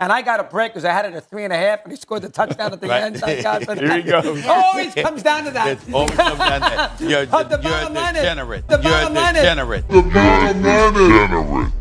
And I got a break because I had it at 3.5, and he scored the touchdown at the Right. end. Thank God for that. Here you go. Always comes down to that. It always comes down to that. You're The a bottom line is- degenerate. the You're bottom a line is- degenerate. The bottom line is degenerate.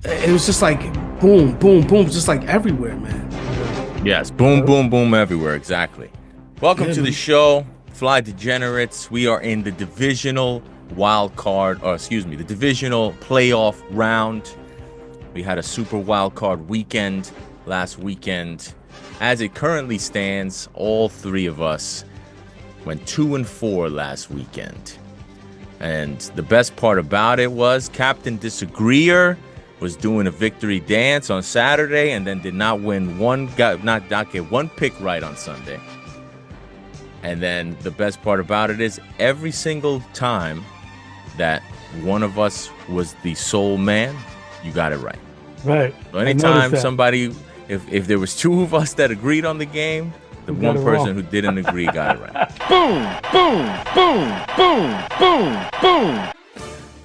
It was just like boom, boom, boom, just like everywhere, man. Yes, boom, boom, boom everywhere. Exactly. Welcome Yeah, to the man. show, Fly Degenerates. We are in the divisional wild card, or excuse me, the divisional playoff round. We had a super wild card weekend last weekend. As it currently stands, all three of us went 2-4 last weekend. And the best part about it was Captain Disagreeer was doing a victory dance on Saturday and then did not win not get one pick right on Sunday. And then the best part about it is every single time that one of us was the sole man, you got it right. Right. So I noticed anytime that. somebody, if there was two of us that agreed on the game, the Who got one it person wrong? who didn't agree got it right. Boom.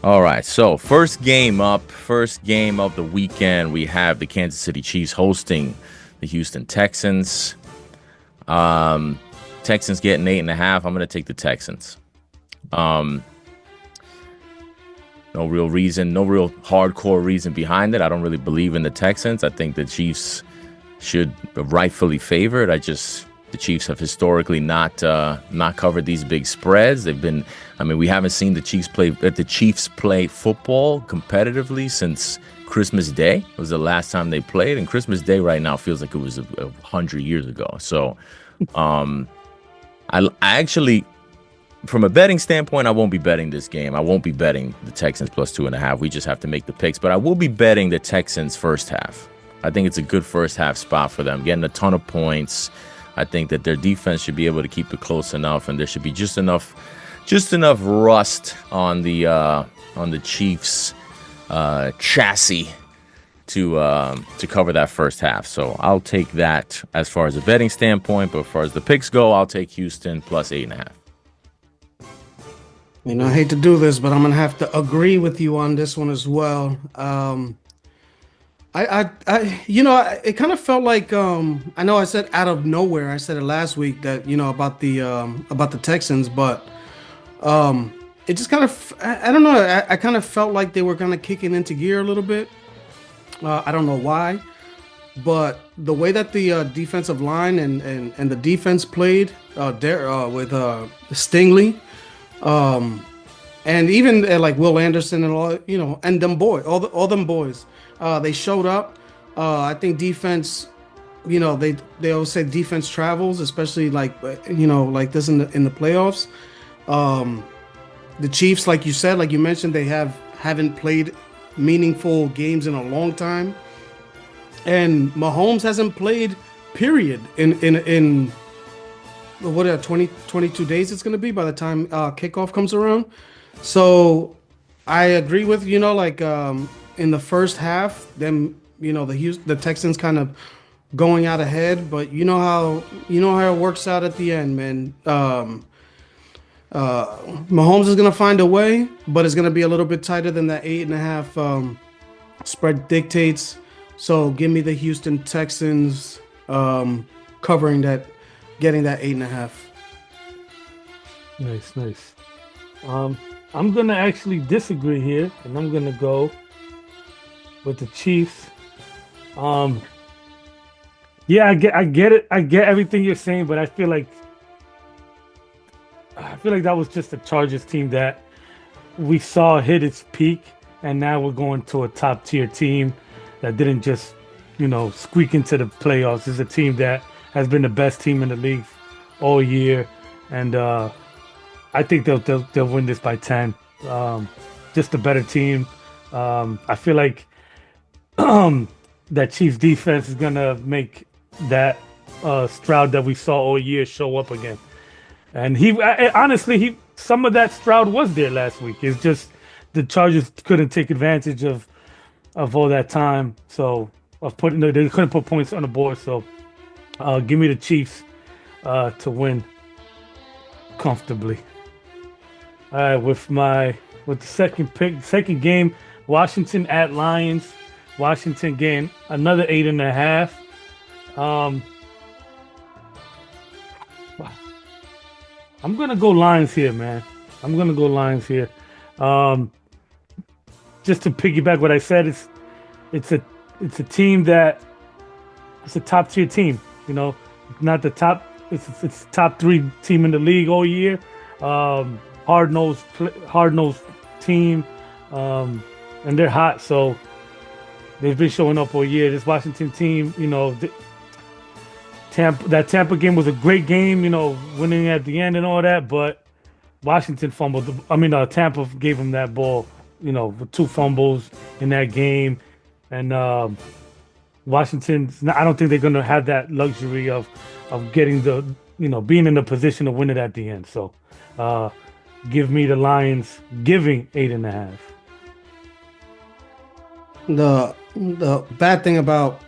All right, so first game of the weekend, we have the Kansas City Chiefs hosting the Houston Texans. Texans getting 8.5. I'm going to take the Texans. No real hardcore reason behind it. I don't really believe in the Texans. I think the Chiefs should rightfully favored. The Chiefs have historically not covered these big spreads. We haven't seen the Chiefs play football competitively since Christmas Day. It was the last time they played, and Christmas Day right now feels like it was 100 years ago. So, I actually, from a betting standpoint, I won't be betting this game. I won't be betting the Texans plus 2.5. We just have to make the picks, but I will be betting the Texans first half. I think it's a good first half spot for them, getting a ton of points. I think that their defense should be able to keep it close enough, and there should be just enough rust on the Chiefs chassis to cover that first half. So I'll take that as far as a betting standpoint. But as far as the picks go, I'll take Houston plus 8.5. I hate to do this, but I'm gonna have to agree with you on this one as well. It kind of felt like I know I said out of nowhere. I said it last week that about the Texans, but it just kind of I don't know. I kind of felt like they were kind of kicking into gear a little bit. I don't know why, but the way that the defensive line and the defense played with Stingley, and even like Will Anderson and all and them boys, all them boys. They showed up. I think defense, they always say defense travels, especially like this in the playoffs. The Chiefs, like you said, like you mentioned, they haven't played meaningful games in a long time, and Mahomes hasn't played. Period. In what 22 days it's gonna be by the time kickoff comes around. So I agree with in the first half, them the Texans kind of going out ahead, but you know how it works out at the end, man. Mahomes is gonna find a way, but it's gonna be a little bit tighter than that 8.5 spread dictates. So give me the Houston Texans covering that, getting that 8.5. Nice. I'm gonna actually disagree here, and I'm gonna go with the Chiefs. Yeah, I get it. I get everything you're saying, but I feel like that was just a Chargers team that we saw hit its peak and now we're going to a top tier team that didn't just, squeak into the playoffs. This is a team that has been the best team in the league all year, and I think they'll win this by 10. Just a better team. I feel like that Chiefs defense is gonna make that Stroud that we saw all year show up again. And honestly, some of that Stroud was there last week. It's just the Chargers couldn't take advantage of all that time. So they couldn't put points on the board. So give me the Chiefs to win comfortably. All right, with the second game, Washington at Lions. Washington getting another 8.5. I'm gonna go Lions here, man. I'm gonna go Lions here. Just to piggyback what I said, it's a team that it's a top tier team. Not the top. It's top 3 team in the league all year. Hard nosed team, and they're hot. So they've been showing up all year. This Washington team, Tampa game was a great game, winning at the end and all that, but Washington fumbled. Tampa gave them that ball, with 2 fumbles in that game, and Washington's. I don't think they're going to have that luxury of getting being in the position to win it at the end. So, give me the Lions, giving 8.5. The bad thing about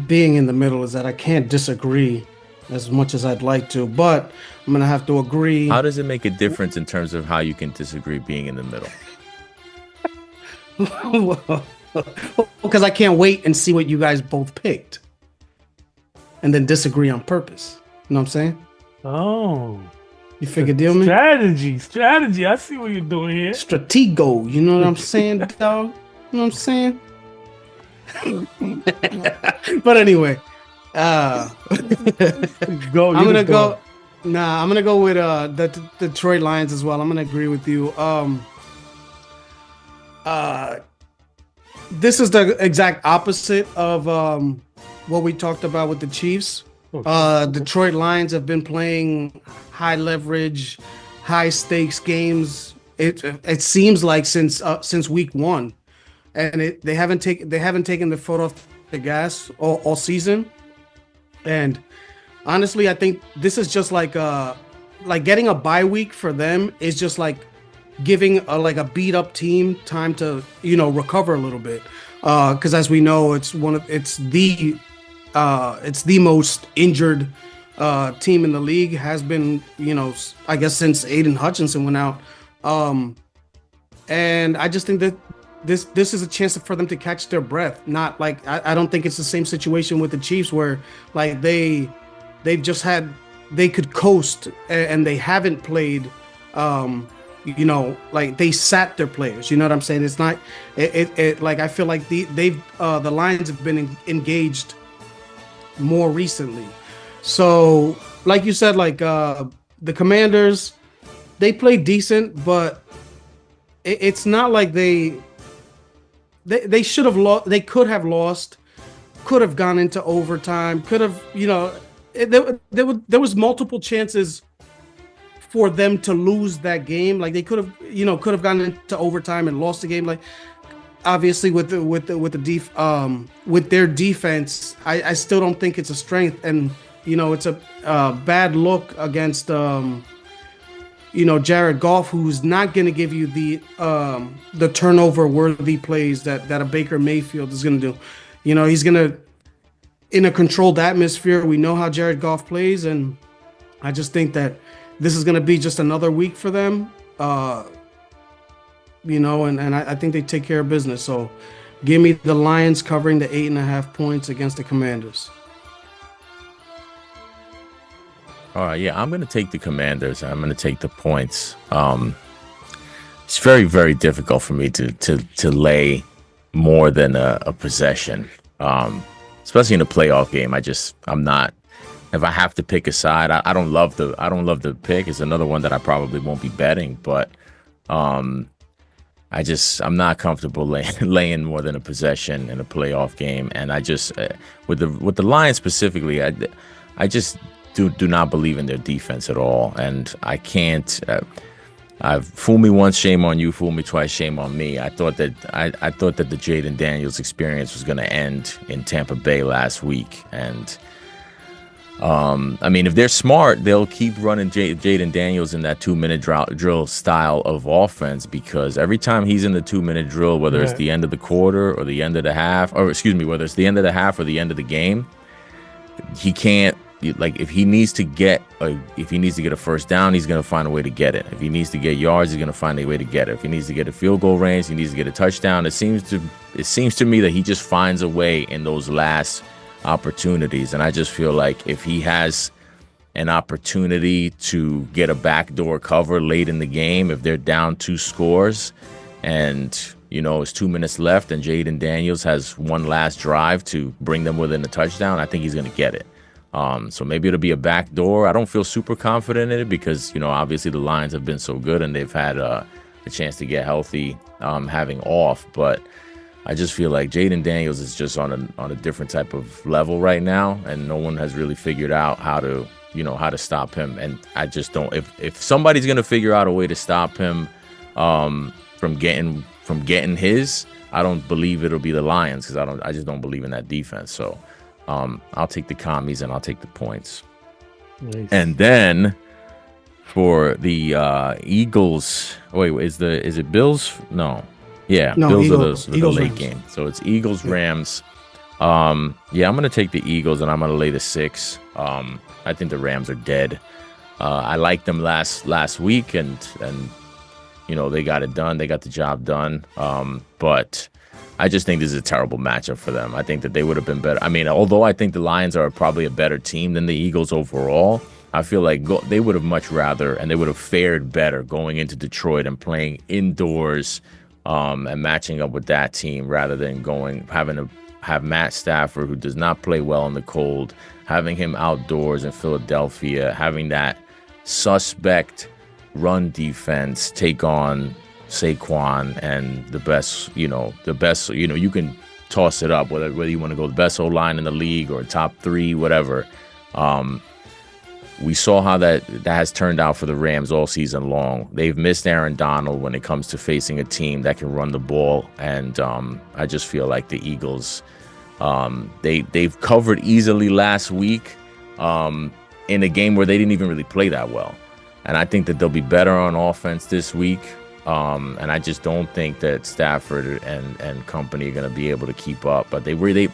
being in the middle is that I can't disagree as much as I'd like to, but I'm gonna have to agree. How does it make a difference in terms of how you can disagree being in the middle? Because I can't wait and see what you guys both picked, and then disagree on purpose. You know what I'm saying? Oh, you figure deal me? Strategy. I see what you're doing here. Stratego. You know what I'm saying, dog? You know what I'm saying? But anyway, I'm gonna go with the Detroit Lions as well. I'm gonna agree with you. This is the exact opposite of what we talked about with the Chiefs. Detroit Lions have been playing high leverage, high stakes games. It seems like since week 1. And they haven't taken the foot off the gas all season. And honestly, I think this is just like getting a bye week for them is just like giving a beat up team time to recover a little bit. Because as we know, it's the most injured team in the league, has been I guess since Aiden Hutchinson went out. And I just think that this is a chance for them to catch their breath. Not like I don't think it's the same situation with the Chiefs where like they could coast and they haven't played. Like they sat their players. You know what I'm saying? It's not. Like I feel like the Lions have been engaged more recently. So like you said, like the Commanders, they played decent, but it's not like they should have lost. They could have lost, could have gone into overtime, could have, there was multiple chances for them to lose that game. Like they could have gone into overtime and lost the game. Like obviously with their defense, I still don't think it's a strength, and it's a bad look against Jared Goff, who's not going to give you the turnover worthy plays that a Baker Mayfield is going to do. He's going to, in a controlled atmosphere. We know how Jared Goff plays, and I just think that this is going to be just another week for them. And I think they take care of business. So give me the Lions covering the 8.5 points against the Commanders. All right, yeah, I'm going to take the Commanders. I'm going to take the points. It's very, very difficult for me to lay more than a possession, especially in a playoff game. I'm not. If I have to pick a side, I don't love the pick. It's another one that I probably won't be betting, but I'm not comfortable laying more than a possession in a playoff game, and I just with the Lions specifically, I just do not believe in their defense at all, and I can't. I've fool me once, shame on you. Fool me twice, shame on me. I thought that the Jaden Daniels experience was going to end in Tampa Bay last week, and I mean, if they're smart, they'll keep running Jaden Daniels in that 2-minute drill style of offense, because every time he's in the 2-minute drill, whether it's the end of the quarter or the end of the half, or excuse me, whether it's the end of the half or the end of the game, he can't, like, if he needs to get a first down, he's going to find a way to get it. If he needs to get yards, he's going to find a way to get it. If he needs to get a field goal range, he needs to get a touchdown. It seems to me that he just finds a way in those last opportunities, and I just feel like if he has an opportunity to get a backdoor cover late in the game, if they're down 2 scores and it's 2 minutes left and Jaden Daniels has one last drive to bring them within a touchdown, I think he's going to get it. So maybe it'll be a backdoor. I don't feel super confident in it because obviously the Lions have been so good and they've had a chance to get healthy having off, but I just feel like Jaden Daniels is just on a different type of level right now, and no one has really figured out how to stop him. And I just don't. If somebody's gonna figure out a way to stop him from getting his, I don't believe it'll be the Lions, because I just don't believe in that defense. So I'll take the commies and I'll take the points. Nice. And then for the Eagles, is it Bills? No. Yeah, no, Bills are the late Rams game. So it's Eagles, Rams. I'm going to take the Eagles, and I'm going to lay the 6. I think the Rams are dead. I liked them last week, and they got it done. They got the job done. But I just think this is a terrible matchup for them. I think that they would have been better. I mean, although I think the Lions are probably a better team than the Eagles overall, I feel like they would have much rather, and they would have fared better going into Detroit and playing indoors and matching up with that team rather than having to have Matt Stafford, who does not play well in the cold, having him outdoors in Philadelphia, having that suspect run defense take on Saquon and the best, you can toss it up, whether you want to go the best O-line in the league or top 3, whatever. We saw how that has turned out for the Rams all season long. They've missed Aaron Donald when it comes to facing a team that can run the ball, and I just feel like the Eagles, they've covered easily last week in a game where they didn't even really play that well, and I think that they'll be better on offense this week. And I just don't think that Stafford and company are going to be able to keep up. But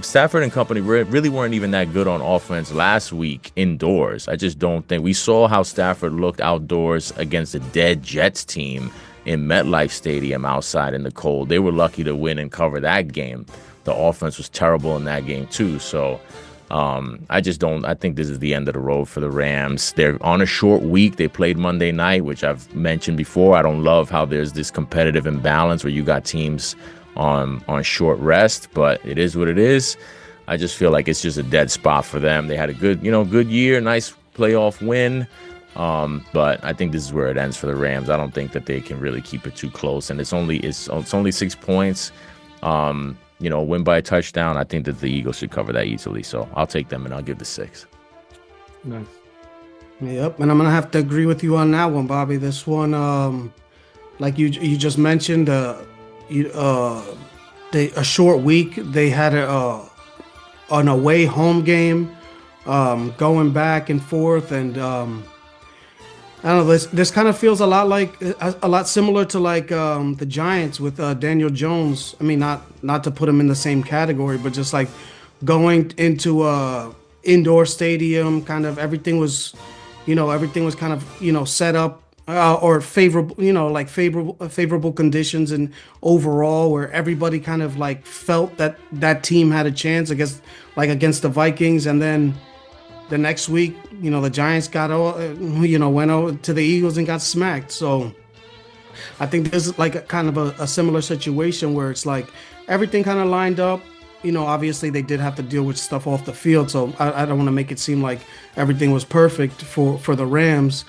Stafford and company really weren't even that good on offense last week indoors. I just don't think. We saw how Stafford looked outdoors against a dead Jets team in MetLife Stadium outside in the cold. They were lucky to win and cover that game. The offense was terrible in that game too. So I just don't. I think this is the end of the road for the Rams. They're on a short week. They played Monday night, which I've mentioned before. I don't love how there's this competitive imbalance where you got teams on short rest, but it is what it is. I just feel like it's just a dead spot for them. They had a good year, nice playoff win, but I think this is where it ends for the Rams. I don't think that they can really keep it too close, and it's only 6 points. Win by a touchdown. I think that the Eagles should cover that easily. So I'll take them and I'll give the 6. Nice. Yep, and I'm gonna have to agree with you on that one, Bobby. This one, like you just mentioned, a short week. They had an away home game, going back and forth, and I don't know. This kind of feels a lot similar to the Giants with Daniel Jones. I mean, not to put him in the same category, but just like going into a indoor stadium, kind of everything was kind of set up or favorable, favorable conditions, and overall where everybody kind of felt that team had a chance against the Vikings, and then the next week, the Giants went over to the Eagles and got smacked. So I think this is kind of a similar situation where it's everything kind of lined up. Obviously they did have to deal with stuff off the field, so I don't want to make it seem like everything was perfect for the Rams,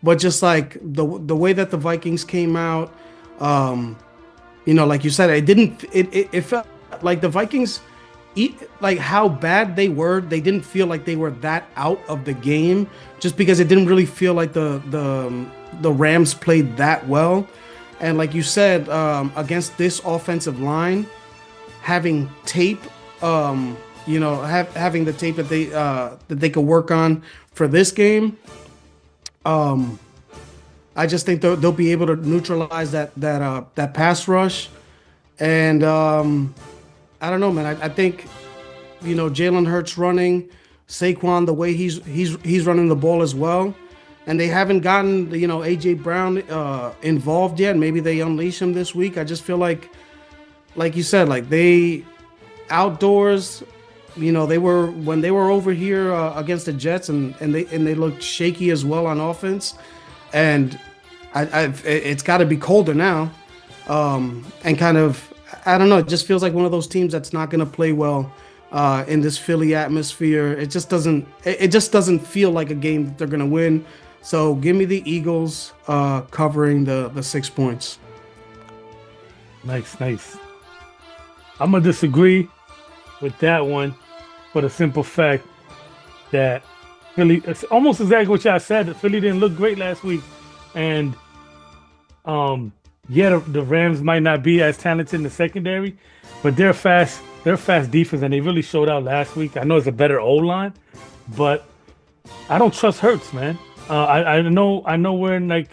but just the way that the Vikings came out, like you said, it felt like the Vikings, like how bad they were. They didn't feel like they were that out of the game, just because it didn't really feel like the Rams played that well. And like you said, against this offensive line, having tape, having the tape that they could work on for this game, I just think they'll be able to neutralize that pass rush. And I don't know, man. I think Jalen Hurts running, Saquon the way he's running the ball as well, and they haven't gotten AJ Brown involved yet. Maybe they unleash him this week. I just feel like you said, like they outdoors. They were when they were over here against the Jets, and they looked shaky as well on offense. And it's got to be colder now, and kind of, I don't know. It just feels like one of those teams that's not going to play well in this Philly atmosphere. It just doesn't. It just doesn't feel like a game that they're going to win. So give me the Eagles covering the 6 points. Nice. I'm gonna disagree with that one for the simple fact that Philly. It's almost exactly what y'all said. That Philly didn't look great last week, and the Rams might not be as talented in the secondary, but they're fast. They're fast defense, and they really showed out last week. I know it's a better O-line, but I don't trust Hurts, man. I know we're in like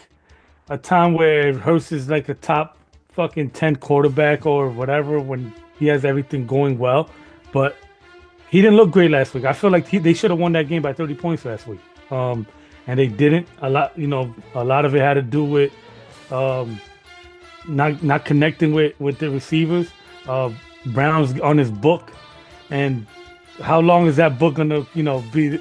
a time where Hurts is like a top fucking 10 quarterback or whatever when he has everything going well, but he didn't look great last week. I feel like they should have won that game by 30 points last week, and they didn't. A lot of it had to do with not connecting with the receivers. Brown's on his book, and how long is that book gonna be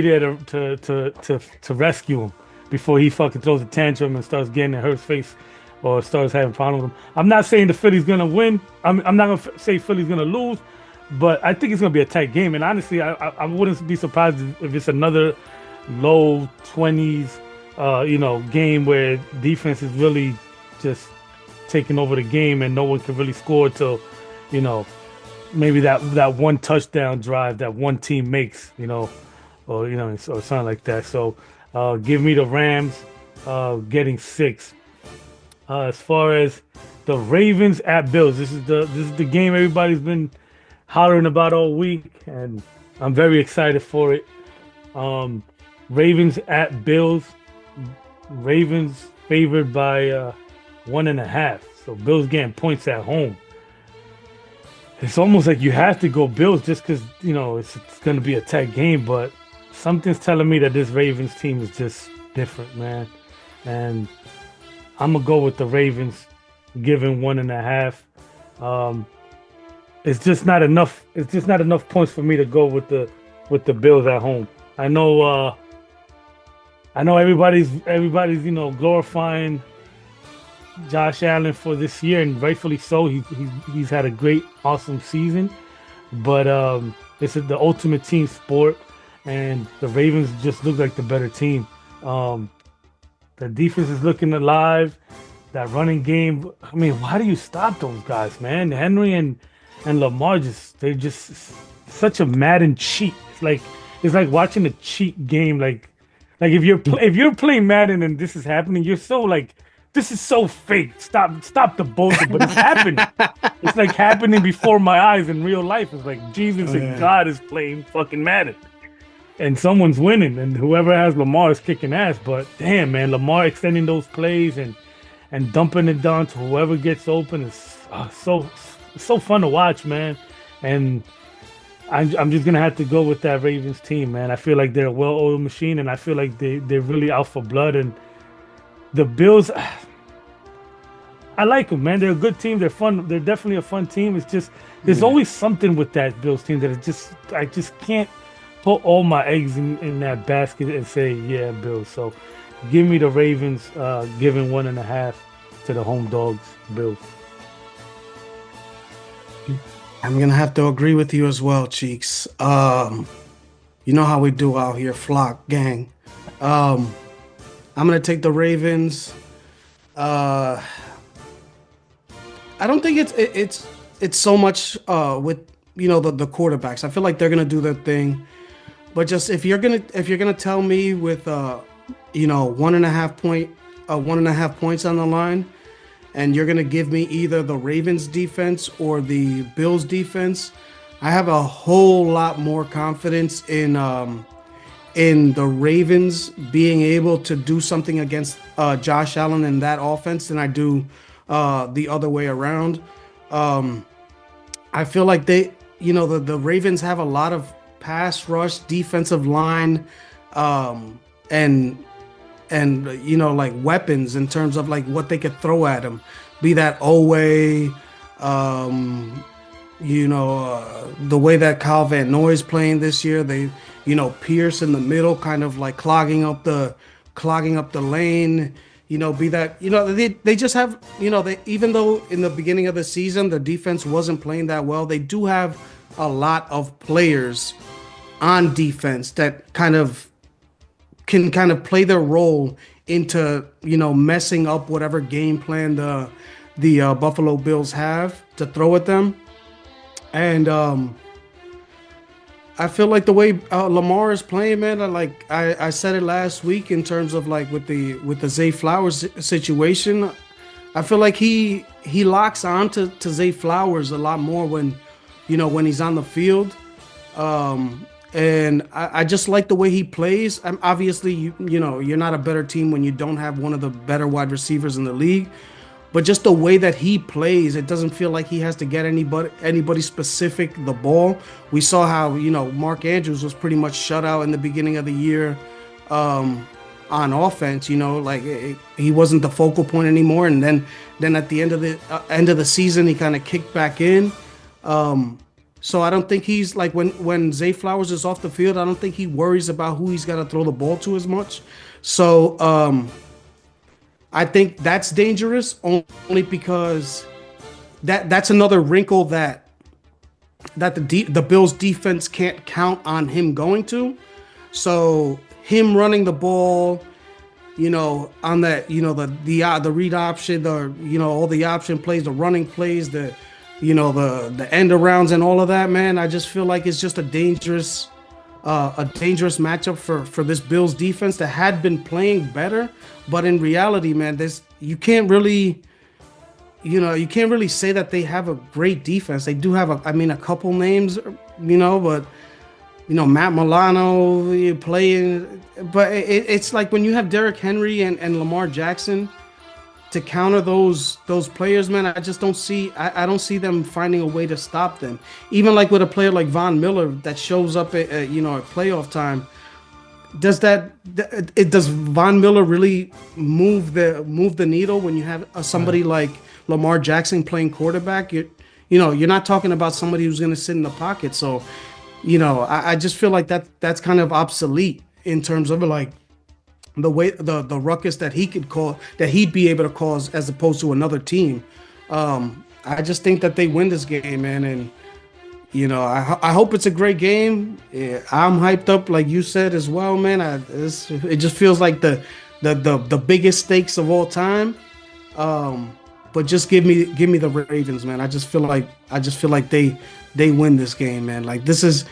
there to rescue him before he fucking throws a tantrum and starts getting in Hurts' face or starts having problems with him? I'm not saying the Philly's gonna win. I'm not gonna say Philly's gonna lose, but I think it's gonna be a tight game. And honestly, I wouldn't be surprised if it's another low 20s game where defense is really just taking over the game and no one can really score till maybe that one touchdown drive that one team makes, or something like that. So give me the Rams getting 6. As far as the Ravens at Bills, this is the game everybody's been hollering about all week, and I'm very excited for it. Ravens at Bills. Ravens favored by 1.5. So Bills getting points at home. It's almost like you have to go Bills just because it's going to be a tight game, but something's telling me that this Ravens team is just different, man. And I'm gonna go with the Ravens, giving 1.5. It's just not enough. It's just not enough points for me to go with the Bills at home. I know everybody's glorifying Josh Allen for this year, and rightfully so. He's had a great, awesome season, but it's the ultimate team sport, and the Ravens just look like the better team. The defense is looking alive. That running game, I mean, why do you stop those guys, man? Henry and Lamar they're just such a Madden cheat. It's like watching a cheat game. Like if you're playing Madden and this is happening, you're so like, this is so fake. Stop the bullshit. But it's happening. It's like happening before my eyes in real life. It's like Jesus and God is playing fucking Madden, and someone's winning, and whoever has Lamar is kicking ass. But damn, man, Lamar extending those plays and dumping it down to whoever gets open is so fun to watch, man. And I'm just gonna have to go with that Ravens team, man. I feel like they're a well-oiled machine, and I feel like they're really out for blood. And the Bills, I like them, man. They're a good team. They're fun. They're definitely a fun team. It's just there's always something with that Bills team that I just can't put all my eggs in that basket and say, yeah, Bills. So give me the Ravens, giving 1.5 to the home dogs, Bills. I'm gonna have to agree with you as well, Cheeks. You know how we do out here, flock gang. I'm gonna take the Ravens. I don't think it's so much with the quarterbacks. I feel like they're gonna do their thing, but just if you're gonna tell me with 1.5 points on the line, and you're gonna give me either the Ravens defense or the Bills defense, I have a whole lot more confidence in the Ravens being able to do something against Josh Allen in that offense than I do the other way around. I feel like the Ravens have a lot of pass rush, defensive line, and like weapons in terms of like what they could throw at him, be that Owe, the way that Kyle Van Noy is playing this year. They, Pierce in the middle, kind of like clogging up the lane. Be that, they just have, they, even though in the beginning of the season the defense wasn't playing that well, they do have a lot of players on defense that can play their role into messing up whatever game plan the Buffalo Bills have to throw at them. And I feel like the way Lamar is playing, man, I said it last week in terms of like with the Zay Flowers situation. I feel like he locks on to Zay Flowers a lot more when he's on the field. And I just like the way he plays. Obviously, you're not a better team when you don't have one of the better wide receivers in the league. But just the way that he plays, it doesn't feel like he has to get anybody specific the ball. We saw how, Mark Andrews was pretty much shut out in the beginning of the year on offense. He wasn't the focal point anymore. And then at the end of the season, he kind of kicked back in. So I don't think he's like when Zay Flowers is off the field, I don't think he worries about who he's got to throw the ball to as much. So I think that's dangerous only because that's another wrinkle that the Bills defense can't count on him going to. So him running the ball, on that, the read option, all the option plays, the running plays, the end arounds and all of that, man. I just feel like it's just a dangerous matchup for this Bills defense that had been playing better. But in reality, man, you can't really say that they have a great defense. They do have a couple names, but Matt Milano playing, but it's like when you have Derrick Henry and Lamar Jackson to counter those players, man, I just don't see I don't see them finding a way to stop them. Even like with a player like Von Miller that shows up at playoff time. Does Von Miller really move the needle when you have somebody like Lamar Jackson playing quarterback? You're not talking about somebody who's going to sit in the pocket. So, I just feel like that's kind of obsolete in terms of like the way the ruckus that he could cause, that he'd be able to cause as opposed to another team. I just think that they win this game, man, and I hope it's a great game. Yeah, I'm hyped up, like you said as well, man. It just feels like the biggest stakes of all time. But just give me the Ravens, man. I just feel like they win this game, man. Like this is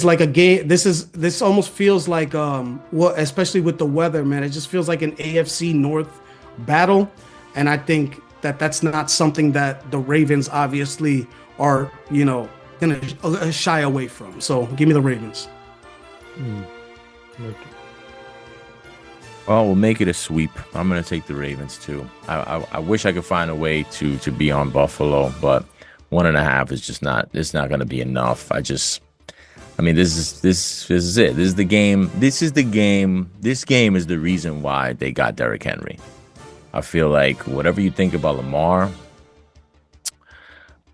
like a game. This almost feels like especially with the weather, man. It just feels like an AFC North battle, and I think that's not something that the Ravens obviously are, gonna shy away from. So give me the Ravens. Well, we'll make it a sweep. I'm gonna take the Ravens too. I wish I could find a way to be on Buffalo, but 1.5 is just not. It's not gonna be enough. This is it. This is the game. This game is the reason why they got Derrick Henry. I feel like whatever you think about Lamar,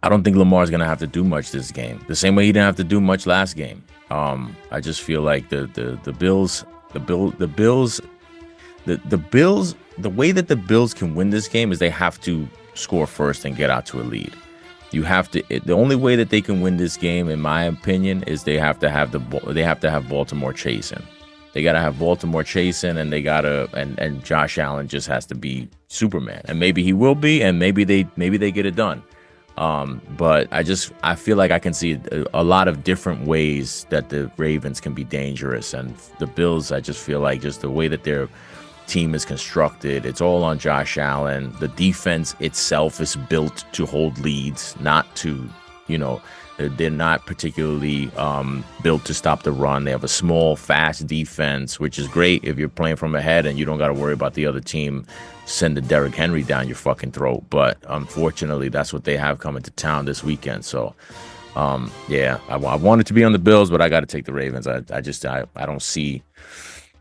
I don't think Lamar's going to have to do much this game. The same way he didn't have to do much last game. I just feel like the Bills, the way that the Bills can win this game is they have to score first and get out to a lead. The only way that they can win this game, in my opinion, is they have to have Baltimore chasing. They gotta have Baltimore chasing, and they gotta and Josh Allen just has to be Superman, and maybe he will be, and maybe they get it done. But I feel like I can see a lot of different ways that the Ravens can be dangerous, and the Bills, I just feel like just the way that their team is constructed, it's all on Josh Allen. The defense itself is built to hold leads, not to, they're not particularly built to stop the run. They have a small, fast defense, which is great if you're playing from ahead and you don't got to worry about the other team sending Derrick Henry down your fucking throat. But unfortunately, that's what they have coming to town this weekend. So, yeah, I wanted to be on the Bills, but I got to take the Ravens. I don't see.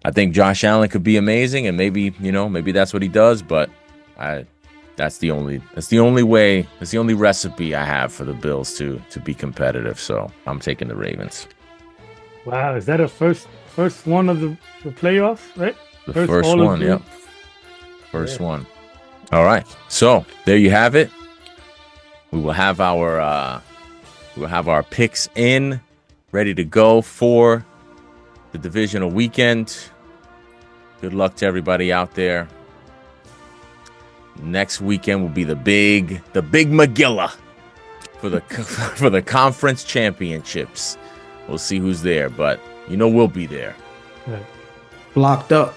I think Josh Allen could be amazing, and maybe that's what he does. But that's the only way. That's the only recipe I have for the Bills to be competitive. So I'm taking the Ravens. Wow, is that a first one of the playoffs, right? The first one, yep. First one. All right. So there you have it. We will have our picks in, ready to go for the divisional weekend. Good luck to everybody out there. Next weekend will be the big Magilla for the conference championships. We'll see who's there, but we'll be there. Locked up.